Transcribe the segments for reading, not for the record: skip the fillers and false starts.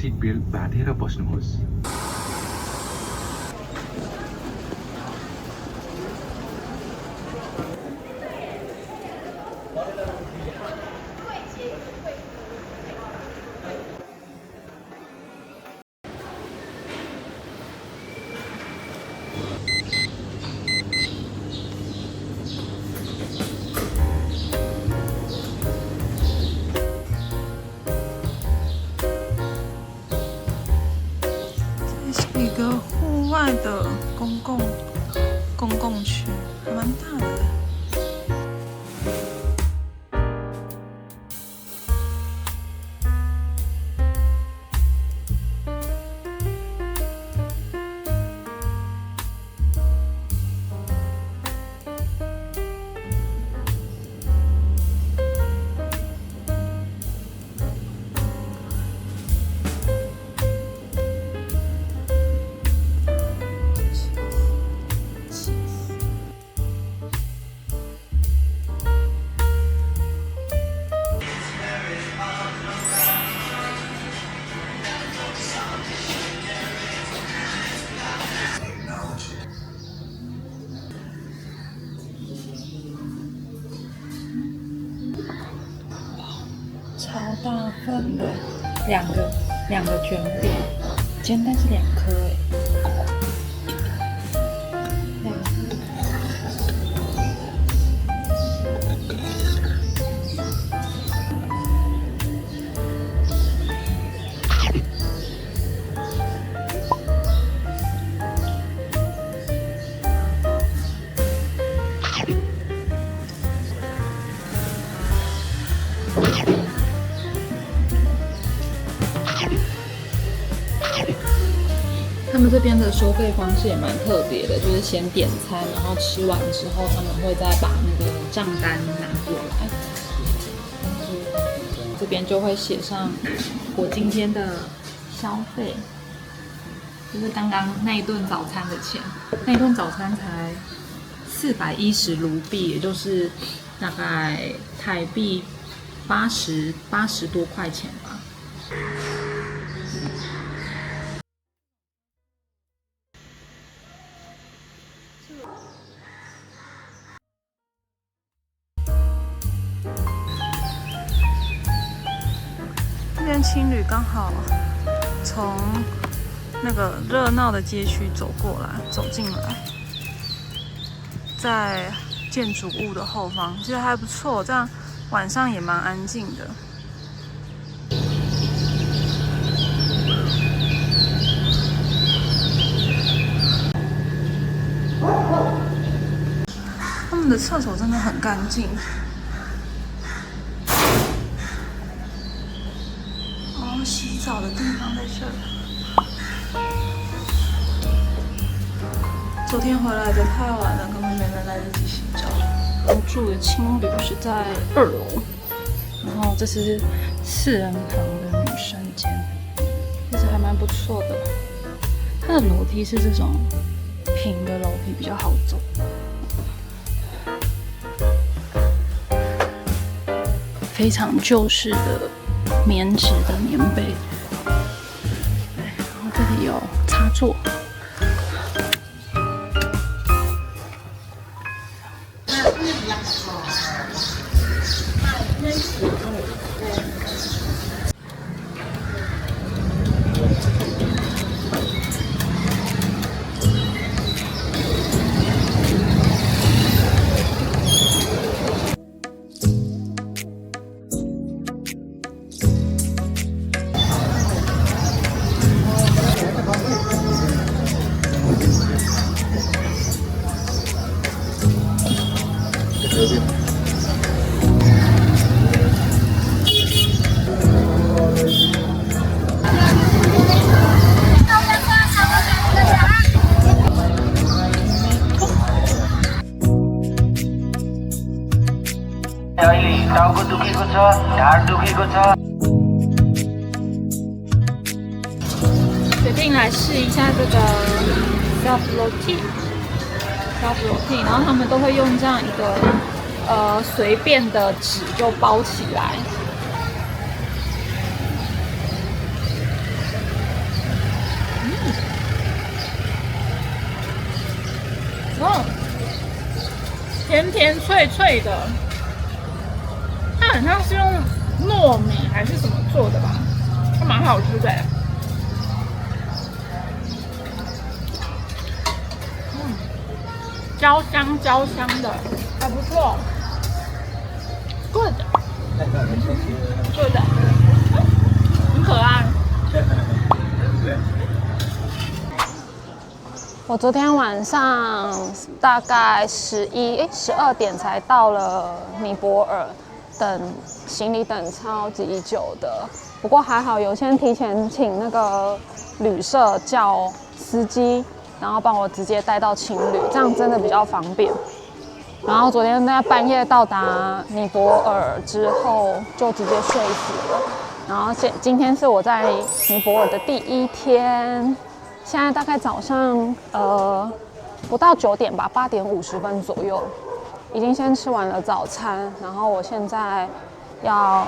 seat belt बाँधेर बस्नुहोस्।一个户外的公共区，还蛮大的。超大份的，两个卷饼，煎蛋是2颗哎。他们这边的收费方式也蛮特别的，就是先点餐，然后吃完之后，他们会再把那个账单拿过来，这边就会写上我今天的消费，就是刚刚那一顿早餐的钱，那一顿早餐才410卢币，也就是大概台币80多块钱吧。这边青旅刚好从那个热闹的街区走进来，在建筑物的后方，其实还不错，这样晚上也蛮安静的。他们的厕所真的很干净。洗澡的地方在这里。昨天回来的太晚了，根本没能来得及洗澡。我住的青旅是在2楼，然后这是4人房的女生间，其实还蛮不错的。它的楼梯是这种平的楼梯，比较好走。非常旧式的棉质的棉被，对，然后这里有插座。अहिले टाउको दुखेको छ, ढाड दुखेको छ。决定来试一下这个 self routine，然后他们都会用这样一个随便的纸就包起来。甜甜脆脆的，它很像是用糯米还是什么做的吧，它蛮好吃的。焦香焦香的，还不错。Good， 很可爱。我昨天晚上大概12点才到了尼泊尔，等行李等超级久的。不过还好有先提前请那个旅社叫司机，然后帮我直接带到青旅，这样真的比较方便。然后昨天在半夜到达尼泊尔之后，就直接睡死了。然后今天是我在尼泊尔的第1天。现在大概早上不到9点吧，8点50分左右，已经先吃完了早餐，然后我现在要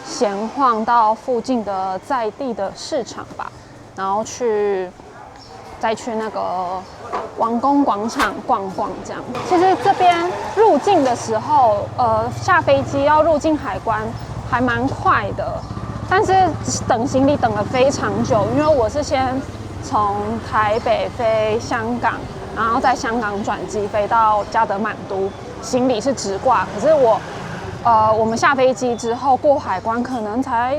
闲晃到附近的在地的市场吧，然后再去那个王宫广场逛逛这样。其实这边入境的时候，下飞机要入境海关还蛮快的，但是等行李等了非常久，因为我是先从台北飞香港，然后在香港转机飞到加德满都，行李是直挂。可是我们下飞机之后过海关可能才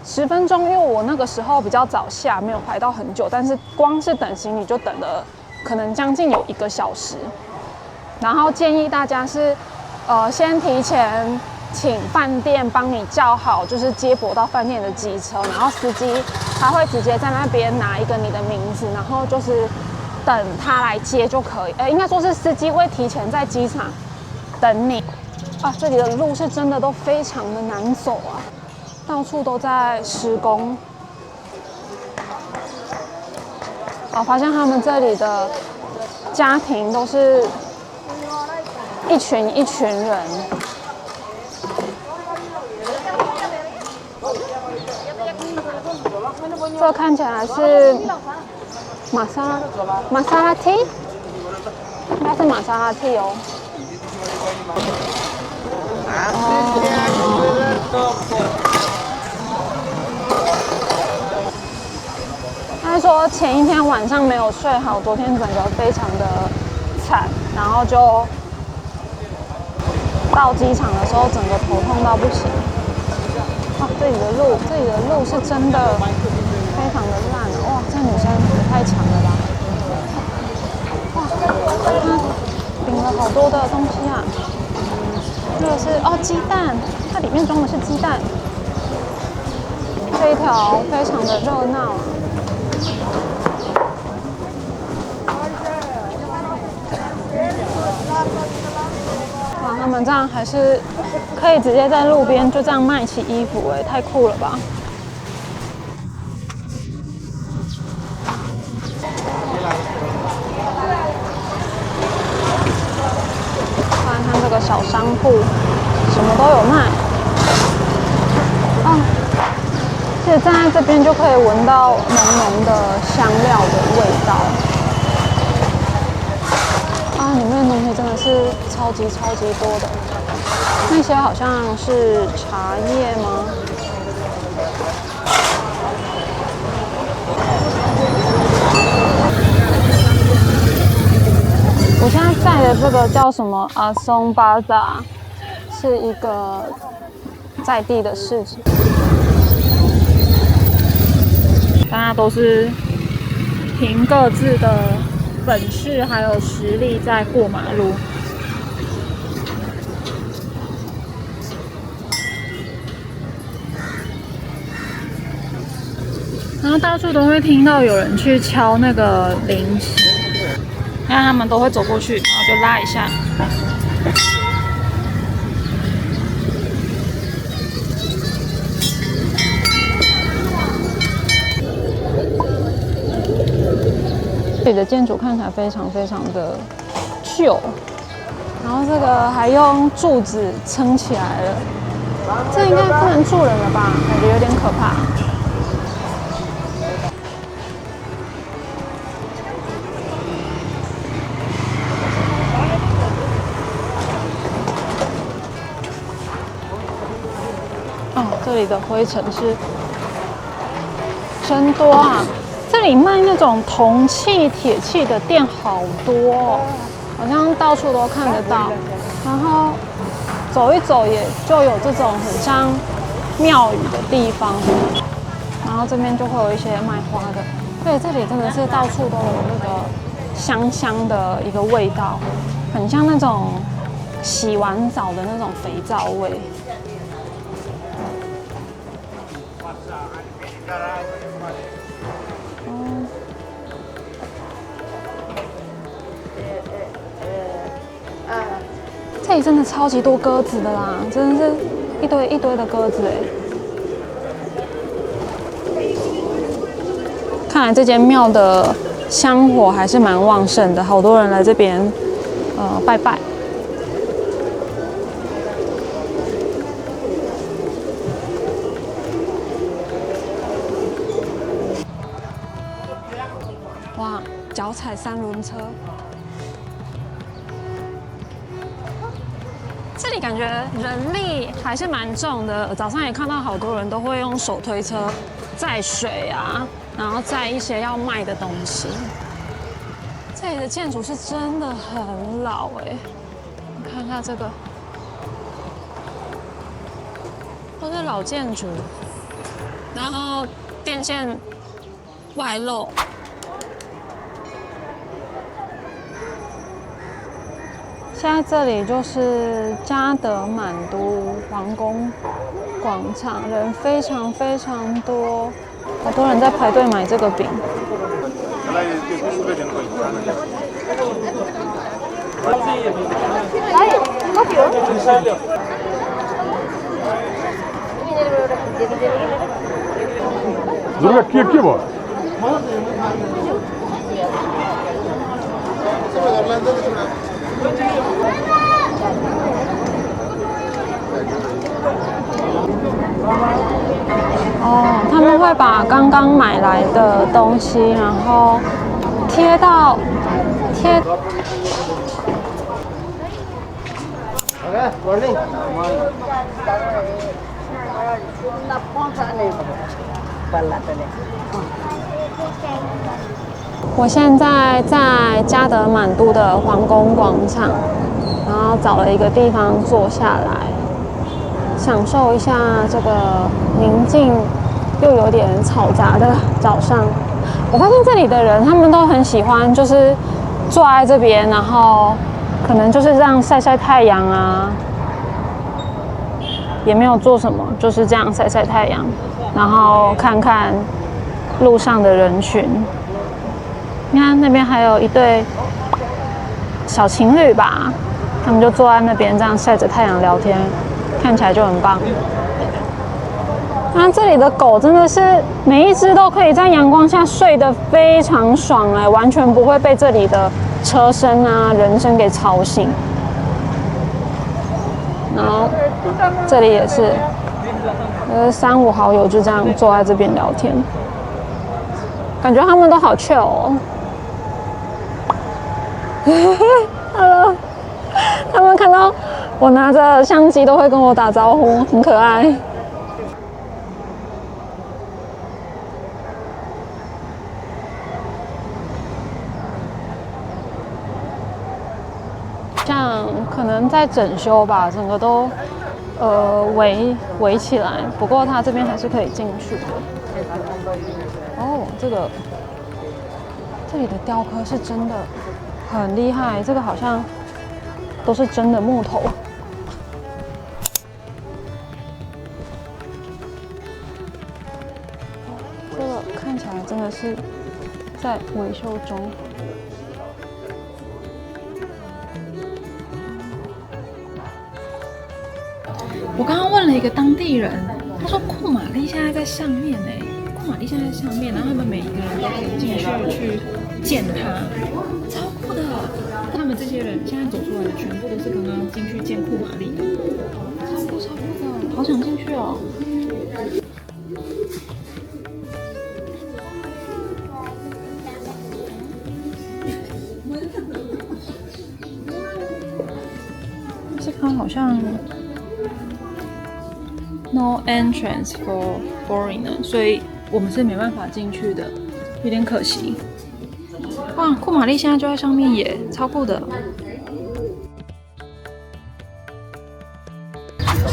10分钟，因为我那个时候比较早下，没有排到很久，但是光是等行李就等了可能将近有1个小时。然后建议大家是先提前请饭店帮你叫好，就是接驳到饭店的机车，然后司机他会直接在那边拿一个你的名字，然后就是等他来接就可以。应该说是司机会提前在机场等你。啊，这里的路是真的都非常的难走啊，到处都在施工。我发现他们这里的家庭都是一群人。这看起来是玛莎拉蒂，应该是玛莎拉蒂哦。他说前1天晚上没有睡好，昨天整个非常的惨，然后就到机场的时候整个头痛到不行。哇，这里的路是真的非常的烂啊！哇，这女生也太强了吧！哇，她领了好多的东西啊！这个是鸡蛋，它里面装的是鸡蛋。这一条非常的热闹啊！哇，他们这样还是可以直接在路边就这样卖起衣服，太酷了吧！看这个小商铺，什么都有卖。其实站在这边就可以闻到浓浓的香料的味道。里面的东西真的是超级多的。那些好像是茶叶吗？我现在在的这个叫什么阿松巴扎，是一个在地的市集，大家都是凭各自的本事还有实力在过马路。然后到处都会听到有人去敲那个铃声，那他们都会走过去，然后就拉一下。这里的建筑看起来非常的旧，然后这个还用柱子撑起来了，这应该不能住人了吧？感觉有点可怕。哦，这里的灰尘是真多啊！这里卖那种铜器、铁器的店好多哦，好像到处都看得到。然后走一走也就有这种很像庙宇的地方，然后这边就会有一些卖花的。对，这里真的是到处都有那个香香的一个味道，很像那种洗完澡的那种肥皂味。这里真的超级多鸽子的啦，真的是一堆一堆的鸽子哎。看来这间庙的香火还是蛮旺盛的，好多人来这边拜拜。哇，脚踩三轮车。这里感觉人力还是蛮重的，早上也看到好多人都会用手推车载水啊，然后载一些要卖的东西。这里的建筑是真的很老哎，你看一下这个，都是老建筑，然后电线外露。现在这里就是加德满都皇宫广场，人非常非常多，好多人在排队买这个饼。哦，他们会把刚刚买来的东西，然后贴。我现在在加德满都的皇宫广场，然后找了一个地方坐下来，享受一下这个宁静又有点嘈杂的早上。我发现这里的人他们都很喜欢，就是坐在这边，然后可能就是这样晒晒太阳啊，也没有做什么，就是这样晒晒太阳，然后看看路上的人群。你看那边还有一对小情侣吧，他们就坐在那边这样晒着太阳聊天，看起来就很棒。那这里的狗真的是每一只都可以在阳光下睡得非常爽哎，完全不会被这里的车声啊、人声给吵醒。然后这里也是，3、5好友就这样坐在这边聊天，感觉他们都好 chill 哦。Hello， 他们看到我拿着相机都会跟我打招呼，很可爱。像可能在整修吧，整个都围起来，不过它这边还是可以进去的。哦，这里的雕刻是真的很厉害，这个好像都是真的木头。这个看起来真的是在维修中。我刚刚问了一个当地人，他说库玛丽现在在上面哎，库玛丽现在在上面，然后他们每一个人都可以进去见他，超酷的。他们这些人现在走出来的全部都是刚刚进去见库玛丽的，超酷超酷的，好想进去哦。这刚好像 No entrance for foreigner， 所以我们是没办法进去的，有点可惜。哇，库玛丽现在就在上面耶，超酷的。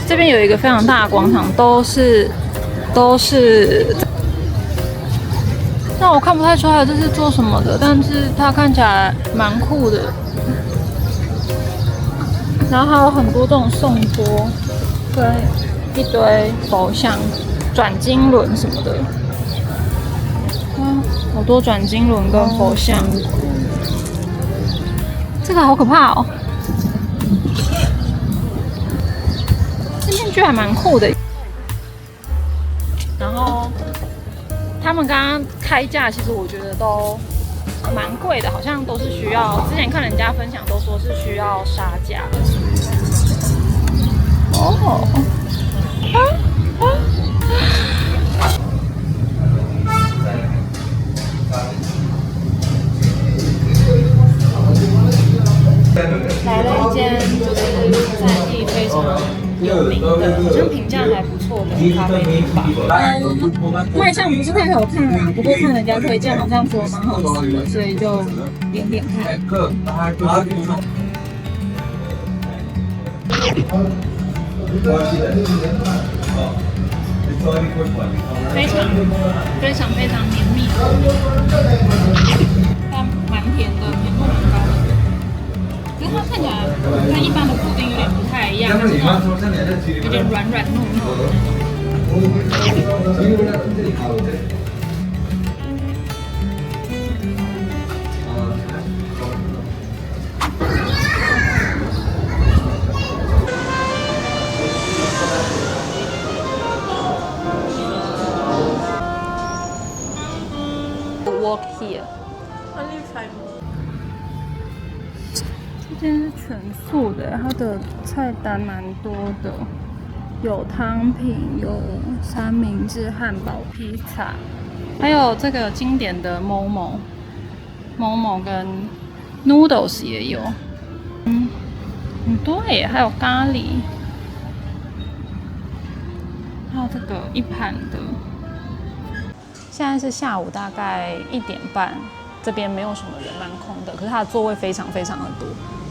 这边有一个非常大的广场，都是，那我看不太出来这是做什么的，但是它看起来蛮酷的。然后还有很多这种颂钵，跟一堆佛像、转经轮什么的。好多转经轮跟佛像，这个好可怕哦！这面具还蛮酷的。然后他们刚刚开价，其实我觉得都蛮贵的，好像都是需要。之前看人家分享都说是需要杀价的。哦，来了一间就是在地非常有名的，好像评价还不错的咖啡厅吧。卖相不是太好看啊，不过看人家推荐，好像说蛮好吃的，所以就点点看。非常绵密，但蛮甜的，甜度蛮高的。可是它看起来跟一般的布丁有点不太一样，是那种有点软软糯糯的Walk here. 这间是全素的，它的菜单蛮多的，有汤品，有三明治、汉堡、披萨，还有这个经典的 Momo 跟 Noodles 也有，很多耶，还有咖喱，还有这个一盘的。现在是下午大概1点半，这边没有什么人，蛮空的。可是它的座位非常的多，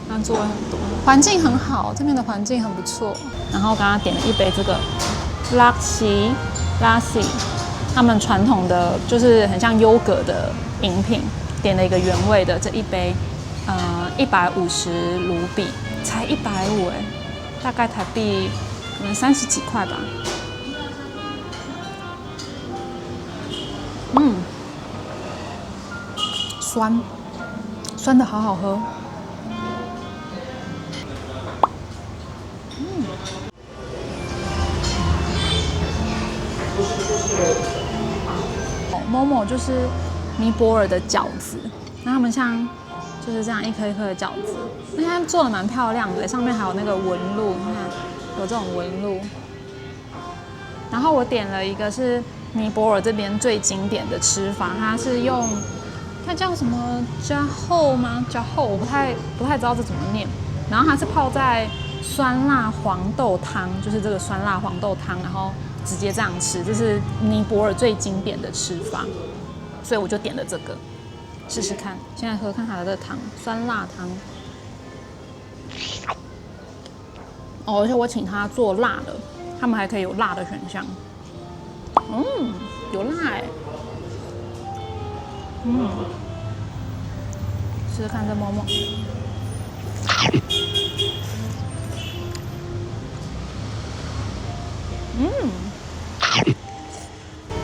它座位很多，环境很好，这边的环境很不错。然后刚刚点了一杯这个拉西，他们传统的就是很像优格的饮品，点了一个原味的这一杯，150卢比，才150哎，大概台币可能30几块吧。酸的好好喝。Momo 就是尼泊尔的饺子，那他们像就是这样一颗一颗的饺子，那它做的蛮漂亮的，上面还有那个纹路，你看有这种纹路。然后我点了一个是尼泊尔这边最经典的吃法，它是用它叫什么加厚吗？加厚我不太知道这怎么念。然后它是泡在酸辣黄豆汤，就是这个酸辣黄豆汤，然后直接这样吃，这是尼泊尔最经典的吃法，所以我就点了这个试试看。现在喝看它的这个汤，酸辣汤。而且我请他做辣的，他们还可以有辣的选项。有辣哎。试试看这Momo。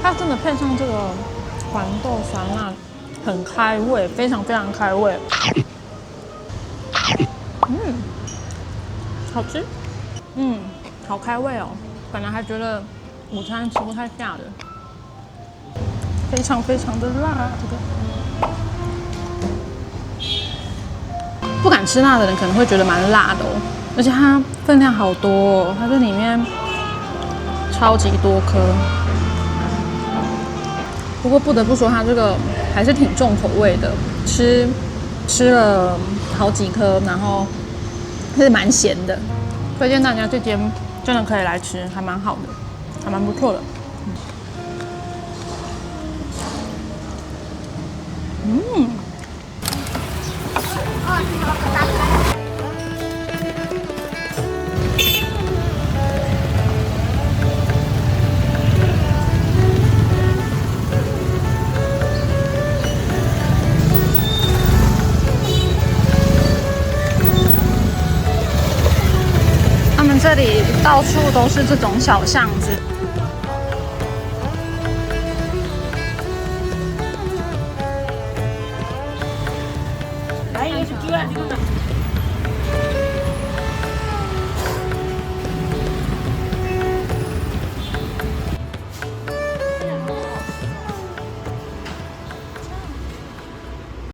它真的配上这个黄豆酸辣，很开胃，非常开胃。好吃。好开胃哦。本来还觉得午餐吃不太下的，非常的辣。这个不敢吃辣的人可能会觉得蛮辣的哦，而且它分量好多哦，它这里面超级多颗。不过不得不说，它这个还是挺重口味的，吃了好几颗，然后是蛮咸的。推荐大家这间真的可以来吃，还蛮好的。还蛮不错的。嗯。他们这里到处都是这种小巷子。来，一个是猪啊，这个呢？